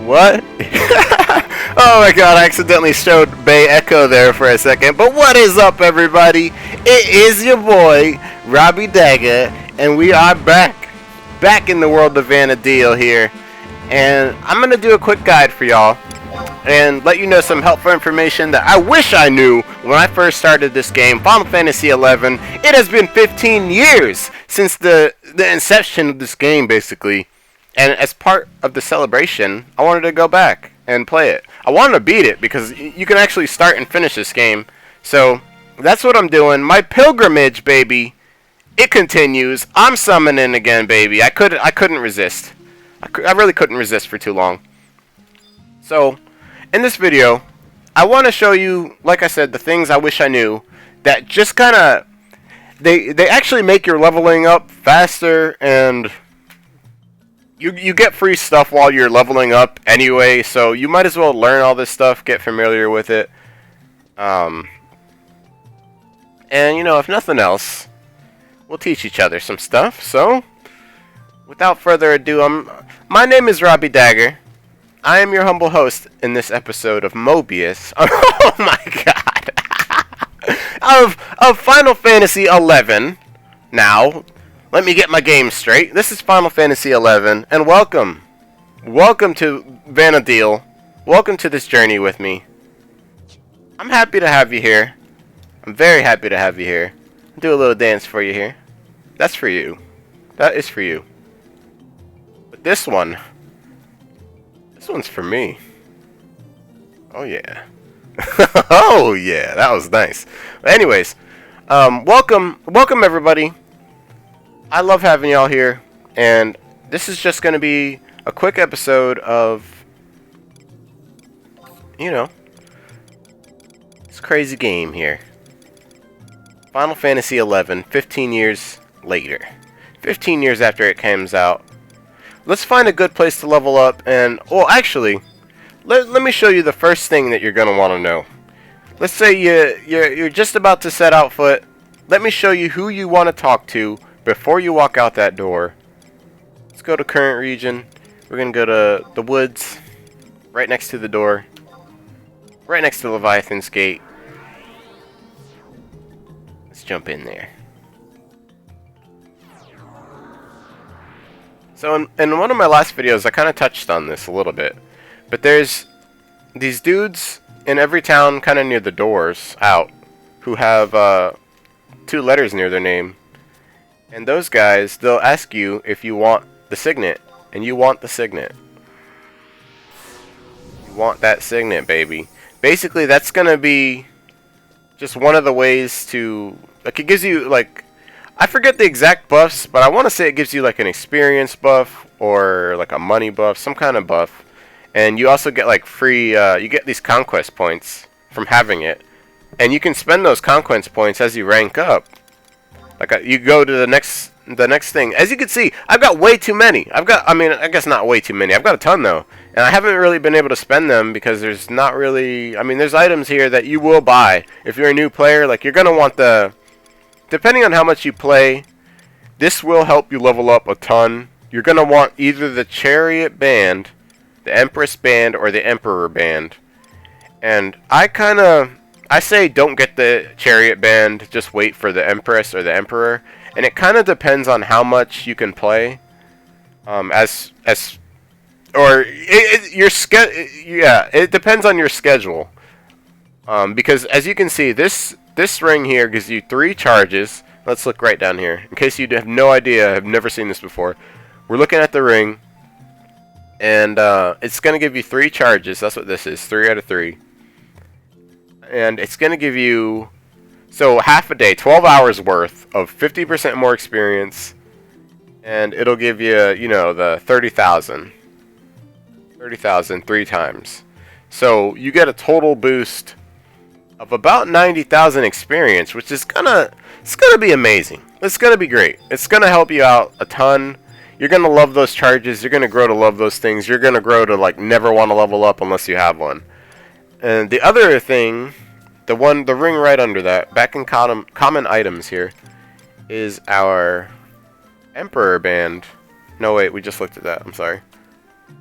What? Oh my god, I accidentally showed Bay Echo there for a second. But what is up, everybody? It is your boy, Robbie Dagger, and we are back. Back in the world of Vanadil here. And I'm going to do a quick guide for y'all and let you know some helpful information that I wish I knew when I first started this game, Final Fantasy XI. It has been 15 years since the inception of this game, basically. And as part of the celebration, I wanted to go back and play it. I wanted to beat it because you can actually start and finish this game. So that's what I'm doing. My pilgrimage, baby, it continues. I'm summoning again, baby. I couldn't resist. I really couldn't resist for too long. So in this video, I want to show you, like I said, the things I wish I knew that just kind of they actually make your leveling up faster, and you get free stuff while you're leveling up anyway, so you might as well learn all this stuff, get familiar with it. And you know, if nothing else, we'll teach each other some stuff. So without further ado, my name is Robbie Dagger. I am your humble host in this episode of Mobius. Oh my god. of Final Fantasy XI. Now, let me get my game straight. This is Final Fantasy XI, and welcome. Welcome to Vanadil. Welcome to this journey with me. I'm happy to have you here. I'm very happy to have you here. I'll do a little dance for you here. That's for you. That is for you. But this one's for me. Oh yeah. Oh yeah, that was nice. But anyways, welcome everybody. I love having y'all here, and this is just going to be a quick episode of, you know, this crazy game here. Final Fantasy XI, 15 years later. 15 years after it comes out. Let's find a good place to level up, and, well, actually, let me show you the first thing that you're going to want to know. Let's say you're just about to set out foot. Let me show you who you want to talk to before you walk out that door. Let's go to current region. We're going to go to the woods, right next to the door, right next to Leviathan's Gate. Let's jump in there. So in one of my last videos, I kind of touched on this a little bit. But there's these dudes in every town kind of near the doors out who have 2 letters near their name. And those guys, they'll ask you if you want the Signet. And you want the Signet. You want that Signet, baby. Basically, that's going to be just one of the ways to... Like, it gives you, like... I forget the exact buffs, but I want to say it gives you, like, an experience buff. Or, like, a money buff. Some kind of buff. And you also get, like, free... you get these conquest points from having it. And you can spend those conquest points as you rank up. Like, you go to the next thing. As you can see, I've got way too many. I guess not way too many. I've got a ton, though. And I haven't really been able to spend them because there's not really... I mean, there's items here that you will buy. If you're a new player, like, you're going to want the... Depending on how much you play, this will help you level up a ton. You're going to want either the Chariot Band, the Empress Band, or the Emperor Band. And I say don't get the Chariot Band, just wait for the Empress or the Emperor. And it kind of depends on how much you can play. It depends on your schedule. Because as you can see, this ring here gives you 3 charges. Let's look right down here. In case you have no idea, have never seen this before. We're looking at the ring. And it's going to give you 3 charges. That's what this is, 3 out of 3. And it's going to give you, so half a day, 12 hours worth of 50% more experience. And it'll give you, you know, the 30,000. 30,000 3 times. So you get a total boost of about 90,000 experience, which is it's gonna be amazing. It's gonna be great. It's gonna help you out a ton. You're gonna love those charges. You're gonna grow to love those things. You're gonna grow to, like, never want to level up unless you have one. And the other thing, the ring right under that, back in common items here, is our Emperor Band. No, wait, we just looked at that. I'm sorry.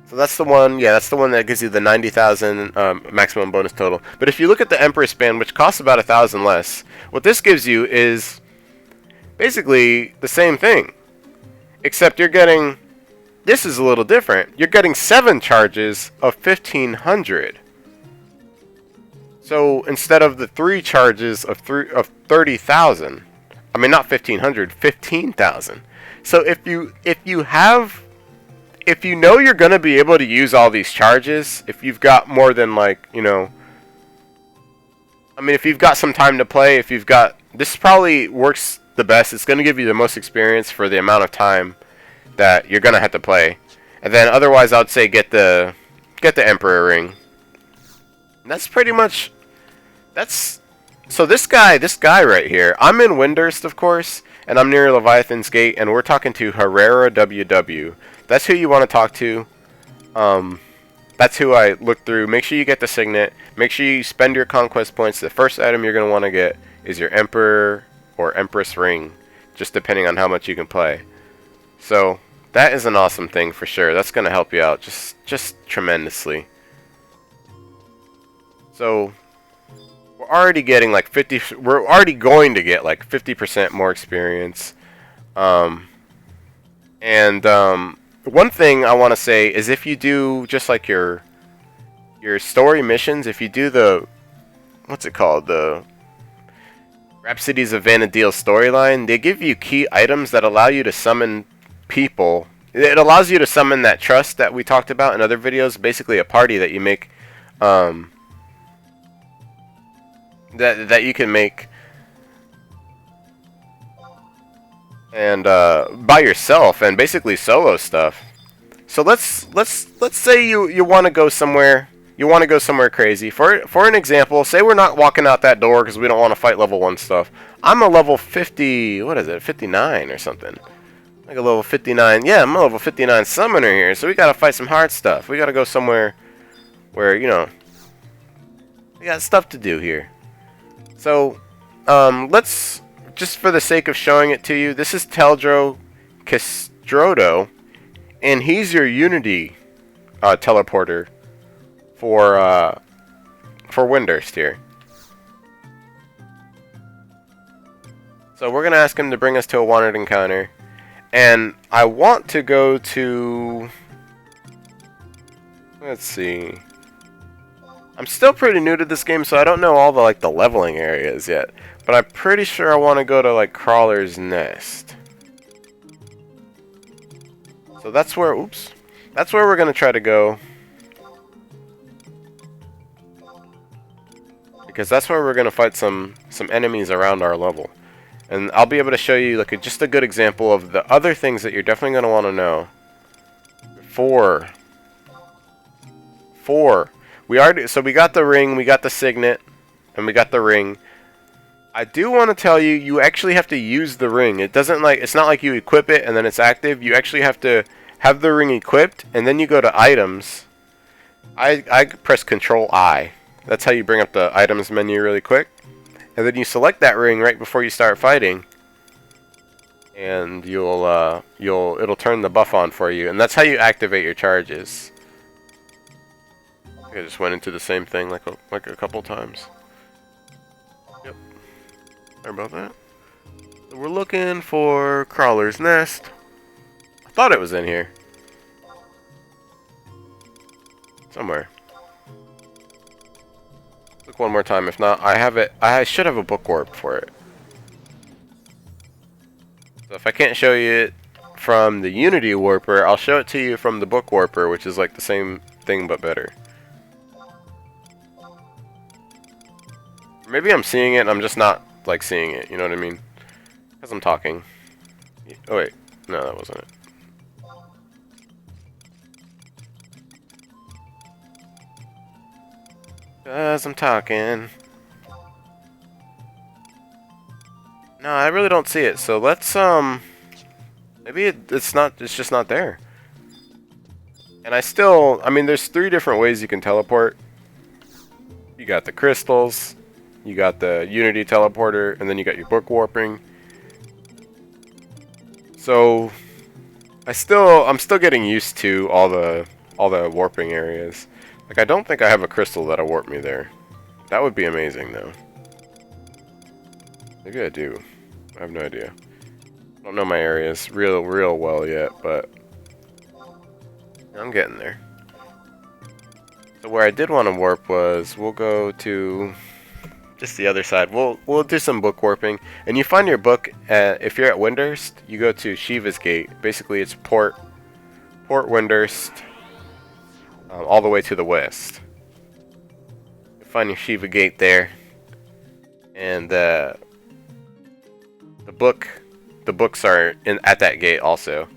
So that's the one, yeah, that's the one that gives you the 90,000 maximum bonus total. But if you look at the Empress band, which costs about 1,000 less, what this gives you is basically the same thing. Except you're getting, this is a little different. You're getting 7 charges of 1,500. So instead of the 3 charges of 30,000, I mean not 1,500, 15,000. So if you know you're going to be able to use all these charges, if you've got more than like, you know, I mean, if you've got some time to play, if you've got, this probably works the best. It's going to give you the most experience for the amount of time that you're going to have to play. And then otherwise, I'd say get the Emperor ring. And that's pretty much, so this guy right here, I'm in Windurst, of course, and I'm near Leviathan's Gate, and we're talking to Herrera WW. That's who you want to talk to. That's who I looked through. Make sure you get the Signet. Make sure you spend your conquest points. The first item you're going to want to get is your Emperor or Empress ring, just depending on how much you can play. So that is an awesome thing for sure. That's going to help you out just tremendously. So we're already getting like we're already going to get like 50% more experience. One thing I want to say is if you do just like your story missions, if you do the, what's it called, the Rhapsodies of Vana'diel storyline, they give you key items that allow you to summon people. It allows you to summon that trust that we talked about in other videos, basically a party that you make, that you can make and by yourself and basically solo stuff. So let's say you want to go somewhere. You want to go somewhere crazy. For an example, say we're not walking out that door because we don't want to fight level 1 stuff. I'm a level 50, what is it, 59 or something. Like a level 59. Yeah, I'm a level 59 summoner here, so we got to fight some hard stuff. We got to go somewhere where, you know, we got stuff to do here. So, let's, just for the sake of showing it to you, this is Teldro Castrodo, and he's your Unity teleporter for Windurst here. So we're going to ask him to bring us to a wanted encounter, and I want to go to, let's see, I'm still pretty new to this game, so I don't know all the leveling areas yet. But I'm pretty sure I want to go to like Crawler's Nest. So that's where, oops, that's where we're gonna try to go, because that's where we're gonna fight some enemies around our level, and I'll be able to show you like just a good example of the other things that you're definitely gonna want to know. So we got the ring, we got the Signet, and we got the ring. I do want to tell you, you actually have to use the ring. It's not like you equip it and then it's active. You actually have to have the ring equipped, and then you go to items. I press Control I. That's how you bring up the items menu really quick. And then you select that ring right before you start fighting, and it'll turn the buff on for you, and that's how you activate your charges. I just went into the same thing like a couple times. Yep. Sorry about that. So we're looking for Crawler's Nest. I thought it was in here. Somewhere. Look one more time. If not, I have it. I should have a book warp for it. So if I can't show you it from the Unity Warper, I'll show it to you from the book warper, which is like the same thing but better. Maybe I'm seeing it and I'm just not like seeing it, you know what I mean? Because I'm talking. Oh wait, no, that wasn't it. Because I'm talking. No, I really don't see it. So let's maybe it's just not there. And I mean, there's 3 different ways you can teleport. You got the crystals, you got the Unity teleporter, and then you got your book warping. So I'm still getting used to all all the warping areas. Like, I don't think I have a crystal that'll warp me there. That would be amazing, though. Maybe I do. I have no idea. I don't know my areas real well yet, but I'm getting there. So where I did want to warp was, we'll go to just the other side. We'll do some book warping, and you find your book if you're at Windurst, you go to Shiva's Gate. Basically, it's Port Windurst, all the way to the west. You find your Shiva Gate there, and the books are at that gate also.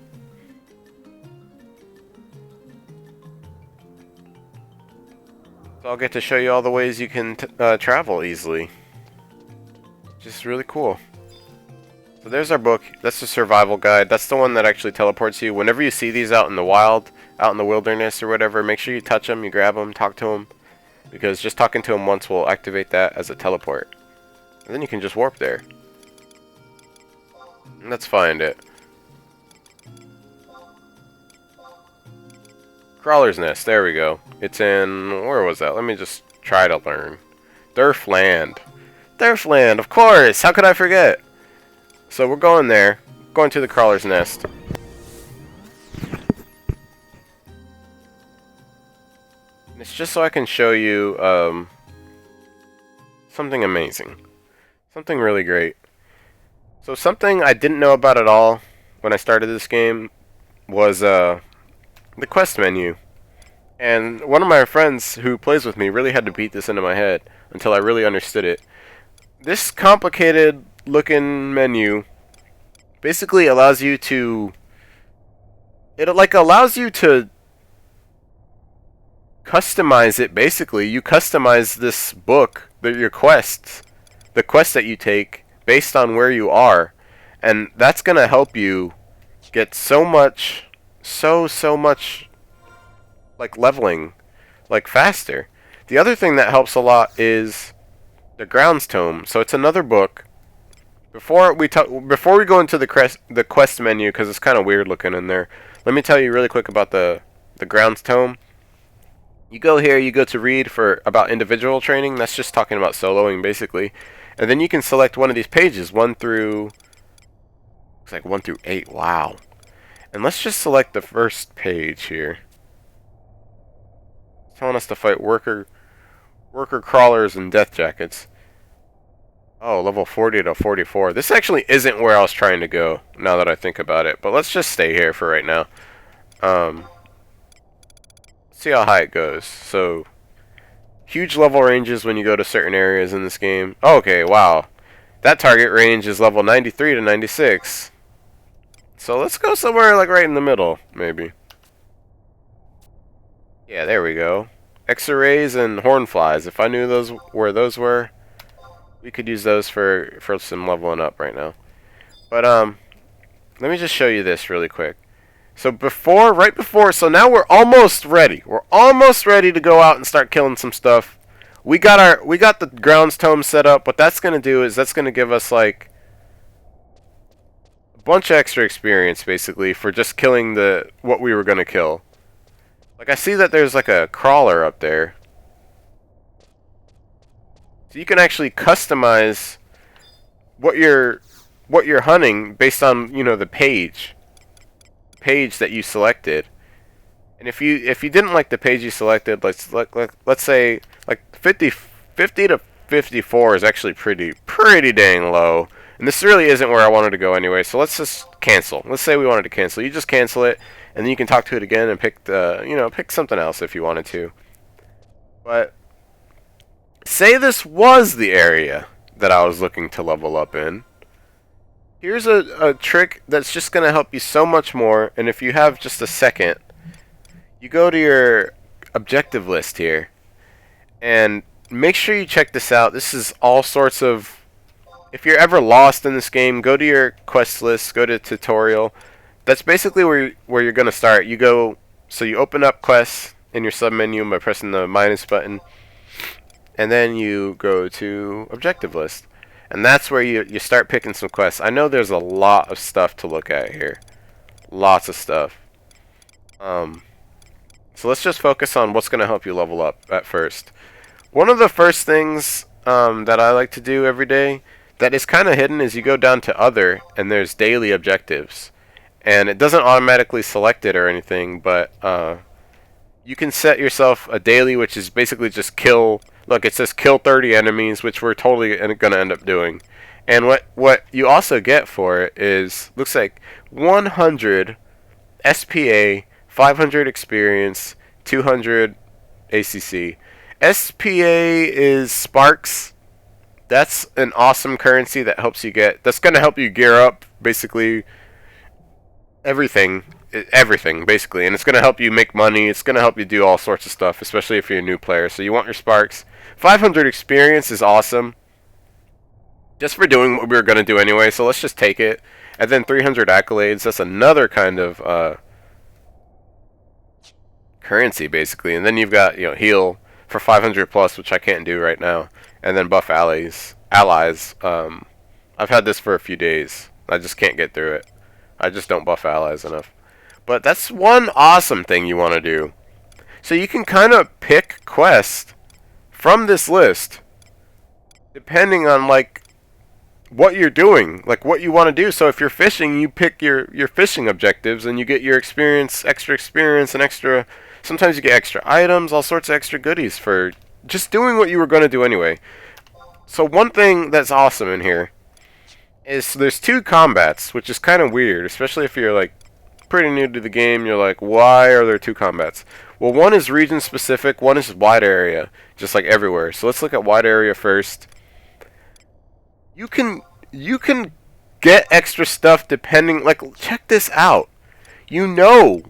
So I'll get to show you all the ways you can travel easily. Just really cool. So there's our book. That's the survival guide. That's the one that actually teleports you. Whenever you see these out in the wild, out in the wilderness or whatever, make sure you touch them, you grab them, talk to them, because just talking to them once will activate that as a teleport. And then you can just warp there. And let's find it. Crawler's Nest, there we go. It's in, where was that? Let me just try to learn. Durfland. Durfland, of course! How could I forget? So we're going there. Going to the Crawler's Nest. It's just so I can show you something amazing. Something really great. So something I didn't know about at all when I started this game was the quest menu. And one of my friends who plays with me really had to beat this into my head until I really understood it. This complicated looking menu basically allows you to customize it. Basically, you customize this book, your quests, the quests that you take based on where you are, and that's gonna help you get so much like leveling, like faster. The other thing that helps a lot is the Grounds Tome. So it's another book. Before we go into the quest menu, because it's kind of weird looking in there, let me tell you really quick about the Grounds Tome. You go here, you go to read about individual training. That's just talking about soloing basically, and then you can select one of these pages, 1 through, looks like 1 through 8. Wow. And let's just select the first page here. It's telling us to fight worker crawlers and death jackets. Oh, level 40 to 44. This actually isn't where I was trying to go, now that I think about it. But let's just stay here for right now. See how high it goes. So, huge level ranges when you go to certain areas in this game. Oh, okay, wow. That target range is level 93 to 96. So let's go somewhere like right in the middle, maybe. Yeah, there we go. X-rays and hornflies. If I knew where those were, we could use those for some leveling up right now. But let me just show you this really quick. So right before, so now we're almost ready. We're almost ready to go out and start killing some stuff. We got the Grounds Tome set up. What that's gonna do is that's gonna give us like a bunch of extra experience basically for just killing what we were gonna kill. Like, I see that there's like a crawler up there. So you can actually customize what you're hunting based on, you know, the page that you selected. And if you didn't like the page you selected, let's say like 50 to 54 is actually pretty dang low. And this really isn't where I wanted to go anyway, so let's just cancel. Let's say we wanted to cancel. You just cancel it, and then you can talk to it again and pick something else if you wanted to. But say this was the area that I was looking to level up in. Here's a trick that's just going to help you so much more, and if you have just a second, you go to your objective list here, and make sure you check this out. This is all sorts of... If you're ever lost in this game, go to your quest list, go to tutorial. That's basically where you're going to start. So you open up quests in your submenu by pressing the minus button, and then you go to objective list. And that's where you start picking some quests. I know there's a lot of stuff to look at here. Lots of stuff. So let's just focus on what's going to help you level up at first. One of the first things that I like to do every day that is kind of hidden is you go down to other and there's daily objectives. And it doesn't automatically select it or anything, but you can set yourself a daily, which is basically just kill. Look, it says kill 30 enemies, which we're totally going to end up doing. And what you also get for it is, looks like 100 SPA, 500 experience, 200 ACC. SPA is sparks. That's an awesome currency that helps you get. That's going to help you gear up basically everything basically, and it's going to help you make money. It's going to help you do all sorts of stuff, especially if you're a new player. So you want your sparks. 500 experience is awesome, just for doing what we were going to do anyway, so let's just take it. And then 300 accolades. That's another kind of currency basically. And then you've got, you know, heal for 500 plus, which I can't do right now. And then buff allies. I've had this for a few days. I just can't get through it. I just don't buff allies enough. But that's one awesome thing you want to do. So you can kind of pick quests from this list, depending on like what you're doing, like what you want to do. So if you're fishing, you pick your fishing objectives, and you get your extra experience, and extra. Sometimes you get extra items, all sorts of extra goodies for just doing what you were going to do anyway. So one thing that's awesome in here is there's 2 combats, which is kind of weird, especially if you're like pretty new to the game. You're like, why are there 2 combats? Well, one is region specific, one is wide area, just like everywhere. So let's look at wide area first. You can get extra stuff depending, like, check this out. You know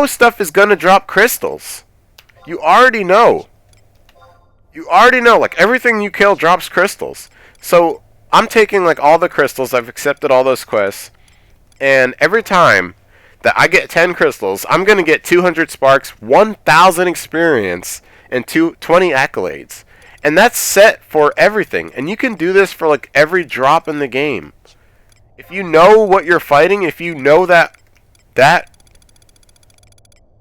stuff is gonna drop crystals. You already know. Like, everything you kill drops crystals. So I'm taking like all the crystals. I've accepted all those quests, and every time that I get 10 crystals, I'm gonna get 200 sparks, 1,000 experience, and 20 accolades. And that's set for everything. And you can do this for like every drop in the game. If you know what you're fighting, if you know that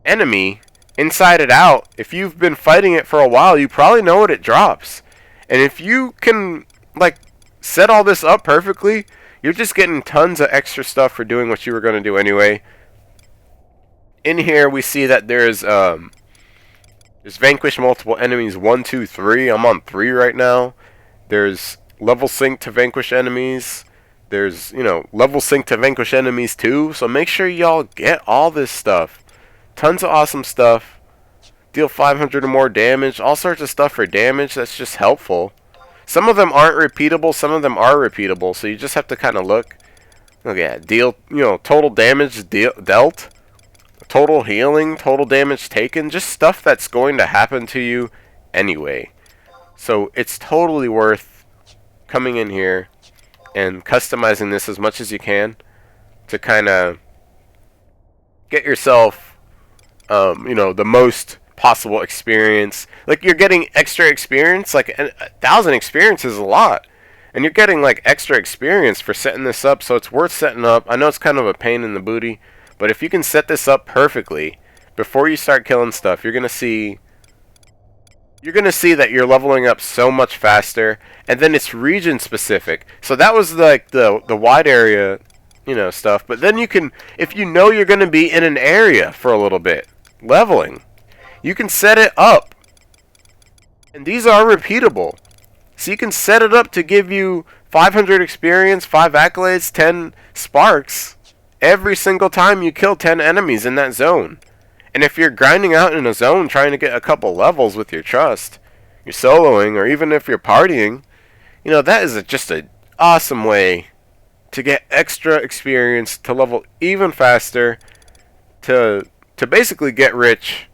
enemy inside and out, if you've been fighting it for a while, you probably know what it drops. And if you can like set all this up perfectly, you're just getting tons of extra stuff for doing what you were going to do anyway. In here we see that there's vanquish multiple enemies 1, 2, 3. I'm on 3 right now. There's level sync to vanquish enemies. There's, you know, level sync to vanquish enemies too. So make sure y'all get all this stuff. Tons of awesome stuff. Deal 500 or more damage. All sorts of stuff for damage. That's just helpful. Some of them aren't repeatable. Some of them are repeatable. So you just have to kind of look. Look at deal, you know, total damage dealt. Total healing, total damage taken, just stuff that's going to happen to you anyway. So it's totally worth coming in here and customizing this as much as you can to kind of get yourself, you know, the most possible experience. Like, you're getting extra experience, like 1,000 experience is a lot. And you're getting like extra experience for setting this up, so it's worth setting up. I know it's kind of a pain in the booty, but if you can set this up perfectly before you start killing stuff, you're gonna see that you're leveling up so much faster. And then it's region specific. So that was like the wide area, you know, stuff. But then you can, if you know you're gonna be in an area for a little bit, leveling, you can set it up. And these are repeatable. So you can set it up to give you 500 experience, 5 accolades, 10 sparks every single time you kill 10 enemies in that zone. And if you're grinding out in a zone trying to get a couple levels with your trust, you're soloing, or even if you're partying, you know, that is just an awesome way to get extra experience, to level even faster, to basically get rich.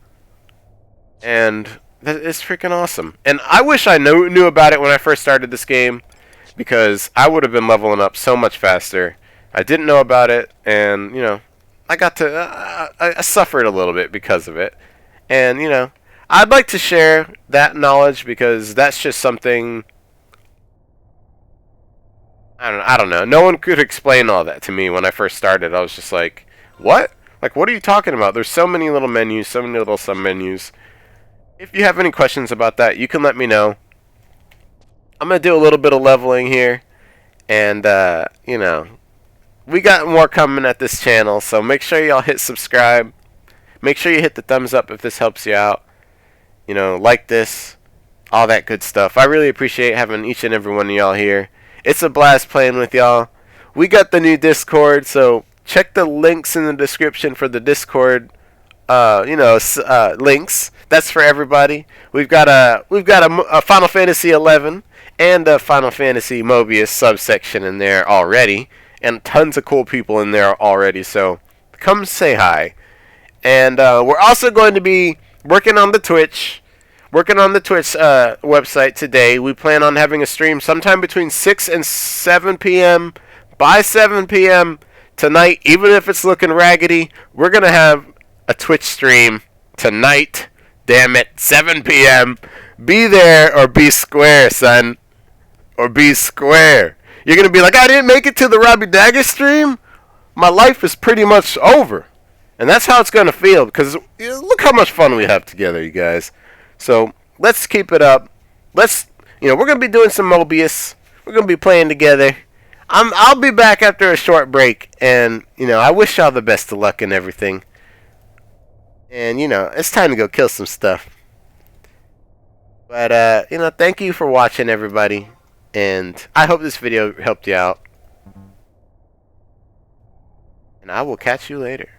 And that is freaking awesome. And I wish I knew about it when I first started this game, because I would have been leveling up so much faster. I didn't know about it, and, you know, I got to, I suffered a little bit because of it. And, you know, I'd like to share that knowledge, because that's just something, I don't know. No one could explain all that to me when I first started. I was just like, what? Like, what are you talking about? There's so many little menus, so many little sub-menus. If you have any questions about that, you can let me know. I'm going to do a little bit of leveling here. And, you know, we got more coming at this channel. So make sure y'all hit subscribe. Make sure you hit the thumbs up if this helps you out. You know, like this. All that good stuff. I really appreciate having each and every one of y'all here. It's a blast playing with y'all. We got the new Discord, so check the links in the description for the Discord. Links. That's for everybody. We've got a Final Fantasy 11 and a Final Fantasy Mobius subsection in there already, and tons of cool people in there already. So come say hi. And we're also going to be working on the Twitch website today. We plan on having a stream sometime between 6 and 7 p.m. By 7 p.m. tonight, even if it's looking raggedy, we're going to have a Twitch stream tonight. Damn it, 7 p.m. Be there or be square, son. Or be square. You're going to be like, I didn't make it to the Robbie Dagger stream? My life is pretty much over. And that's how it's going to feel, because look how much fun we have together, you guys. So let's keep it up. We're going to be doing some Mobius. We're going to be playing together. I'll be back after a short break, and I wish y'all the best of luck and everything. And it's time to go kill some stuff. But thank you for watching, everybody, and I hope this video helped you out. And I will catch you later.